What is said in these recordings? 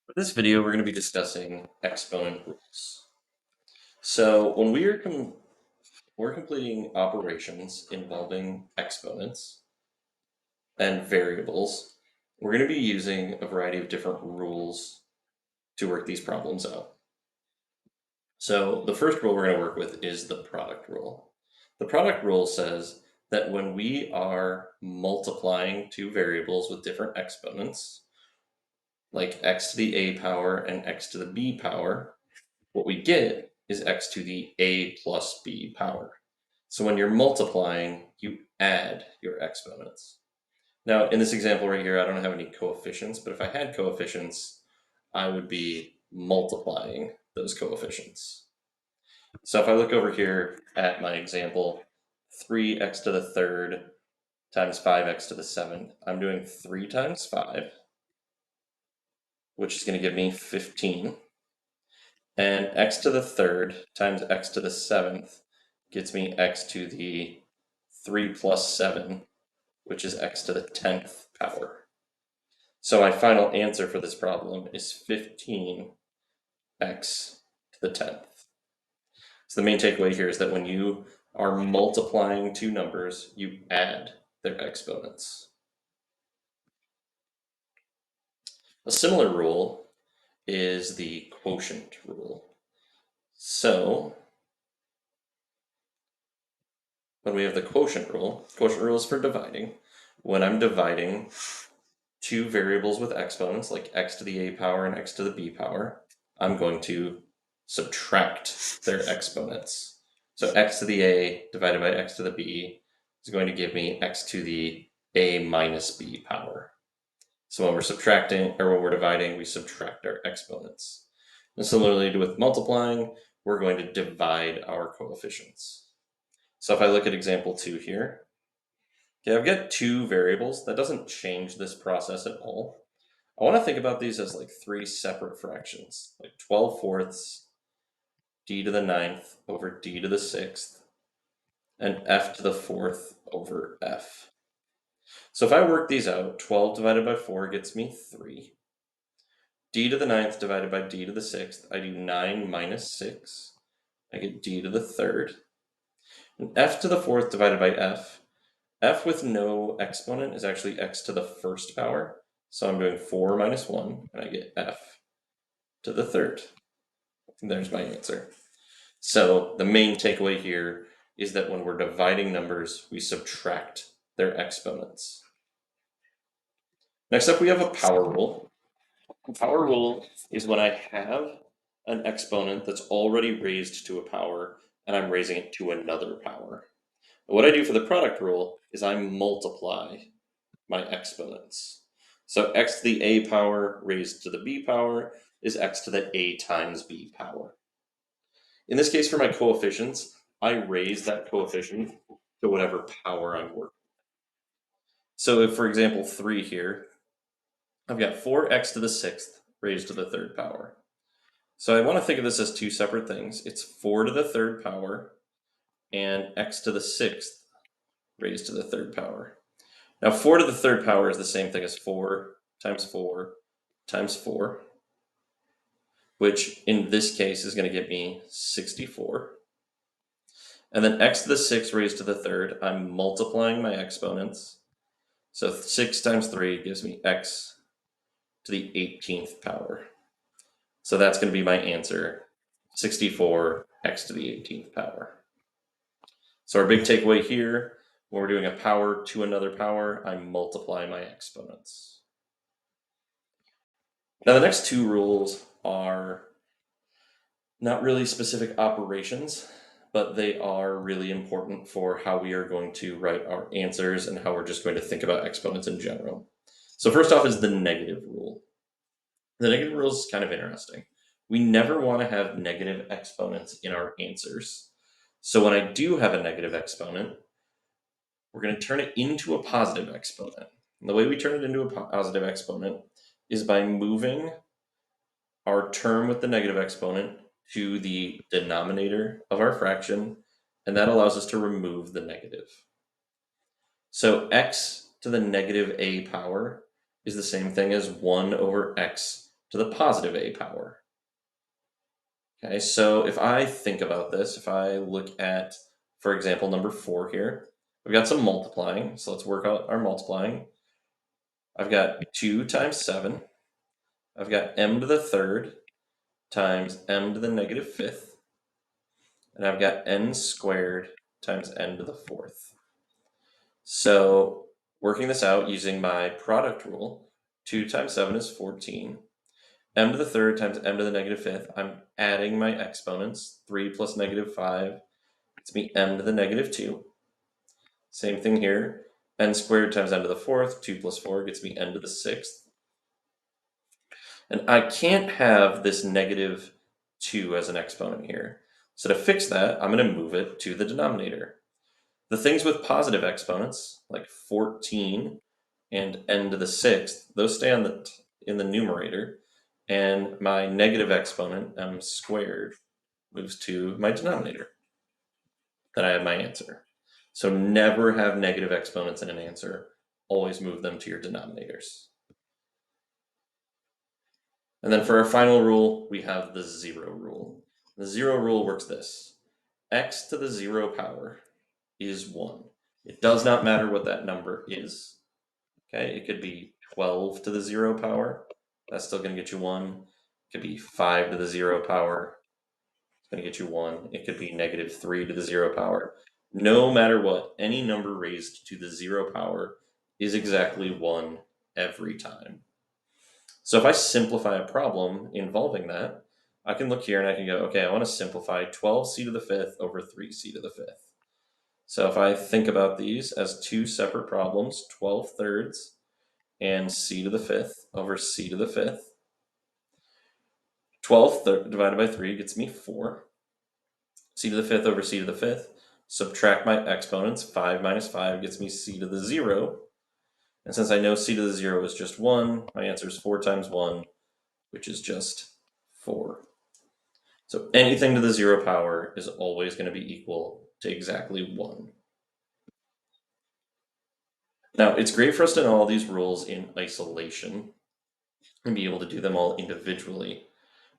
For this video, we're going to be discussing exponent rules. So when we're completing operations involving exponents and variables, we're going to be using a variety of different rules to work these problems out. So the first rule we're going to work with is the product rule. The product rule says that when we are multiplying two variables with different exponents, like x to the a power and x to the b power, what we get is x to the a plus b power. So when you're multiplying, you add your exponents. Now, in this example right here, I don't have any coefficients, but if I had coefficients, I would be multiplying those coefficients. So if I look over here at my example, 3x to the third times 5x to the seventh, I'm doing 3 times 5, which is going to give me 15. And x to the third times x to the seventh gets me x to the 3 plus 7, which is x to the 10th power. So my final answer for this problem is 15x to the 10th. So the main takeaway here is that when you are multiplying two numbers, you add their exponents. A similar rule is the quotient rule. So when we have the quotient rule is for dividing. When I'm dividing two variables with exponents, like x to the a power and x to the b power, I'm going to subtract their exponents. So x to the a divided by x to the b is going to give me x to the a minus b power. So when we're subtracting, or when we're dividing, we subtract our exponents. And similarly with multiplying, we're going to divide our coefficients. So if I look at example 2 here, okay, I've got two variables. That doesn't change this process at all. I want to think about these as like three separate fractions, like 12 fourths, d to the ninth over d to the sixth, and f to the fourth over f. So if I work these out, 12 divided by 4 gets me 3. D to the ninth divided by d to the sixth, I do 9 minus 6. I get d to the third. And f to the fourth divided by f with no exponent is actually x to the first power. So I'm doing 4 minus 1, and I get f to the third. And there's my answer. So the main takeaway here is that when we're dividing numbers, we subtract their exponents. Next up, we have a power rule. A power rule is when I have an exponent that's already raised to a power, and I'm raising it to another power. What I do for the product rule is I multiply my exponents. So x to the a power raised to the b power is x to the a times b power. In this case, for my coefficients, I raise that coefficient to whatever power I'm working. So if, for example, 3 here, I've got 4x to the sixth raised to the third power. So I want to think of this as two separate things. It's 4 to the third power and x to the sixth raised to the third power. Now 4 to the third power is the same thing as 4 times 4 times 4, which in this case is going to give me 64. And then x to the sixth raised to the third, I'm multiplying my exponents. So 6 times 3 gives me x to the 18th power. So that's going to be my answer, 64 x to the 18th power. So our big takeaway here, when we're doing a power to another power, I multiply my exponents. Now the next two rules are not really specific operations, but they are really important for how we are going to write our answers and how we're just going to think about exponents in general. So first off is the negative rule. The negative rule is kind of interesting. We never want to have negative exponents in our answers. So when I do have a negative exponent, we're going to turn it into a positive exponent. And the way we turn it into a positive exponent is by moving our term with the negative exponent to the denominator of our fraction, and that allows us to remove the negative. So x to the negative a power is the same thing as 1 over x to the positive a power. Okay, so if I think about this, if I look at, for example, number 4 here, we've got some multiplying, so let's work out our multiplying. I've got 2 times 7. I've got m to the third times m to the negative fifth. And I've got n squared times n to the fourth. So working this out using my product rule, 2 times 7 is 14. M to the third times m to the negative fifth. I'm adding my exponents. 3 plus negative 5 gets me m to the negative 2. Same thing here. N squared times n to the fourth. 2 plus 4 gets me n to the sixth. And I can't have this negative 2 as an exponent here. So to fix that, I'm going to move it to the denominator. The things with positive exponents, like 14 and n to the sixth, those stay in the numerator, and my negative exponent, m squared, moves to my denominator. Then I have my answer. So never have negative exponents in an answer. Always move them to your denominators. And then for our final rule, we have the 0 rule. The 0 rule works this. X to the 0 power is 1. It does not matter what that number is. Okay, it could be 12 to the 0 power. That's still going to get you 1. It could be 5 to the 0 power. It's going to get you 1. It could be negative 3 to the 0 power. No matter what, any number raised to the 0 power is exactly 1 every time. So if I simplify a problem involving that, I can look here and I can go, okay, I want to simplify 12c to the fifth over 3c to the fifth. So if I think about these as two separate problems, 12 thirds and c to the fifth over c to the fifth. 12 divided by 3 gets me 4. C to the fifth over c to the fifth. Subtract my exponents. 5 minus 5 gets me c to the 0. And since I know c to the 0 is just 1, my answer is 4 times 1, which is just 4. So anything to the 0 power is always going to be equal to exactly 1. Now, it's great for us to know all these rules in isolation and be able to do them all individually.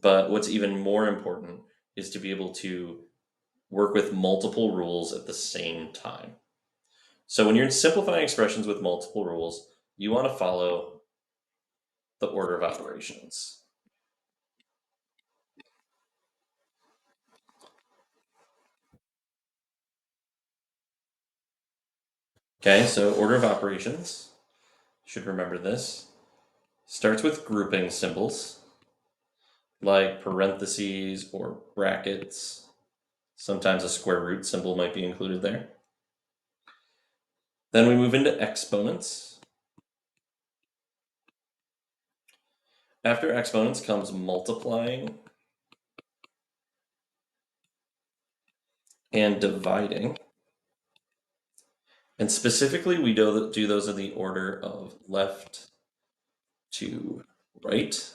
But what's even more important is to be able to work with multiple rules at the same time. So when you're simplifying expressions with multiple rules, you want to follow the order of operations. Okay, so order of operations, should remember this, starts with grouping symbols like parentheses or brackets. Sometimes a square root symbol might be included there. Then we move into exponents. After exponents comes multiplying and dividing. And specifically, we do those in the order of left to right.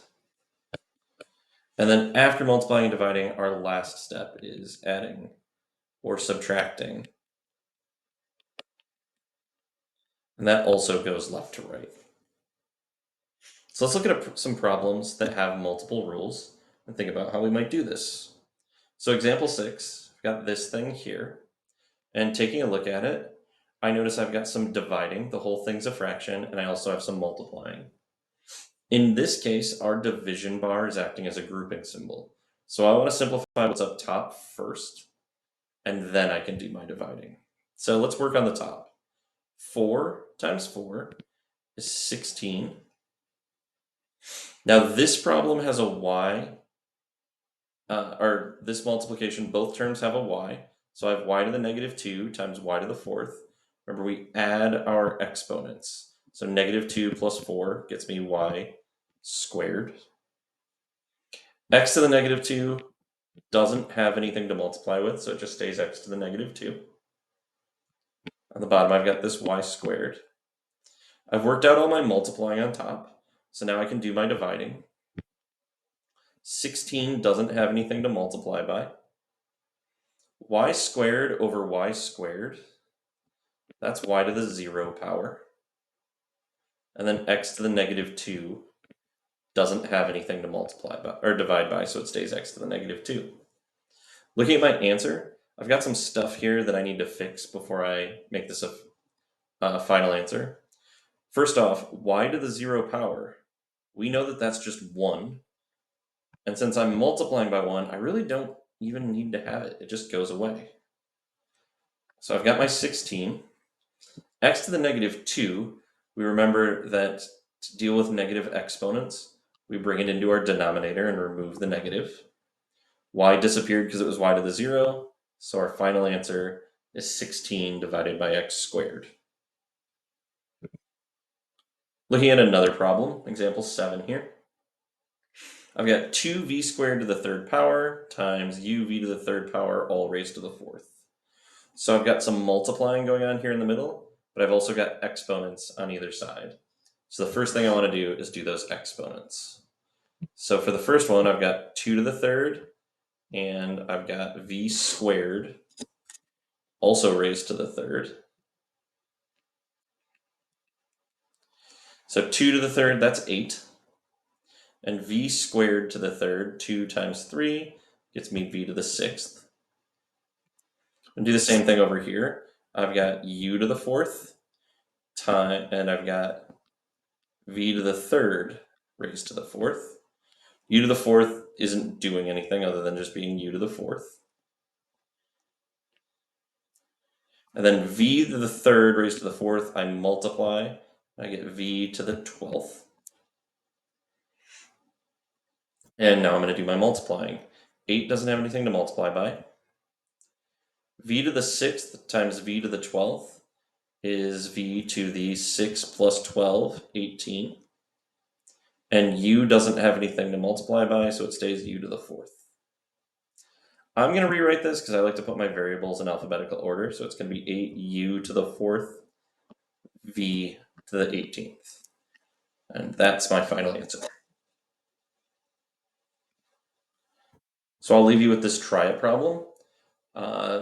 And then after multiplying and dividing, our last step is adding or subtracting. And that also goes left to right. So let's look at some problems that have multiple rules and think about how we might do this. So example 6, I've got this thing here. And taking a look at it, I notice I've got some dividing. The whole thing's a fraction, and I also have some multiplying. In this case, our division bar is acting as a grouping symbol. So I want to simplify what's up top first, and then I can do my dividing. So let's work on the top. 4 times 4 is 16. Now this problem has a y, or this multiplication, both terms have a y. So I have y to the negative 2 times y to the fourth. Remember, we add our exponents. So negative 2 plus 4 gets me y squared. X to the negative 2 doesn't have anything to multiply with, so it just stays x to the negative 2. On the bottom, I've got this y squared. I've worked out all my multiplying on top, so now I can do my dividing. 16 doesn't have anything to multiply by. Y squared over y squared, that's y to the 0 power. And then x to the negative 2 doesn't have anything to multiply by or divide by, so it stays x to the negative 2. Looking at my answer, I've got some stuff here that I need to fix before I make this a final answer. First off, y to the 0 power. We know that that's just 1. And since I'm multiplying by 1, I really don't even need to have it. It just goes away. So I've got my 16. X to the negative 2, we remember that to deal with negative exponents, we bring it into our denominator and remove the negative. Y disappeared because it was y to the 0, so our final answer is 16 divided by x squared. Looking at another problem, example 7 here. I've got 2v squared to the third power times uv to the third power all raised to the fourth. So I've got some multiplying going on here in the middle, but I've also got exponents on either side. So the first thing I want to do is do those exponents. So for the first one, I've got 2 to the third, and I've got v squared also raised to the third. So 2 to the third, that's 8. And v squared to the third, 2 times 3, gets me v to the sixth. And do the same thing over here. I've got u to the fourth, and I've got v to the third raised to the fourth. U to the fourth isn't doing anything other than just being u to the fourth. And then v to the third raised to the fourth, I multiply. I get v to the 12th. And now I'm going to do my multiplying. 8 doesn't have anything to multiply by. V to the 6th times v to the 12th is v to the 6 plus 12, 18. And u doesn't have anything to multiply by, so it stays u to the 4th. I'm going to rewrite this because I like to put my variables in alphabetical order, so it's going to be 8u to the 4th, v to the 18th. And that's my final answer. So I'll leave you with this try it problem.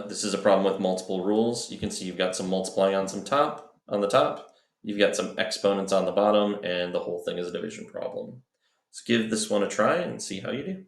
This is a problem with multiple rules. You can see you've got some multiplying on the top, you've got some exponents on the bottom, and the whole thing is a division problem. So give this one a try and see how you do.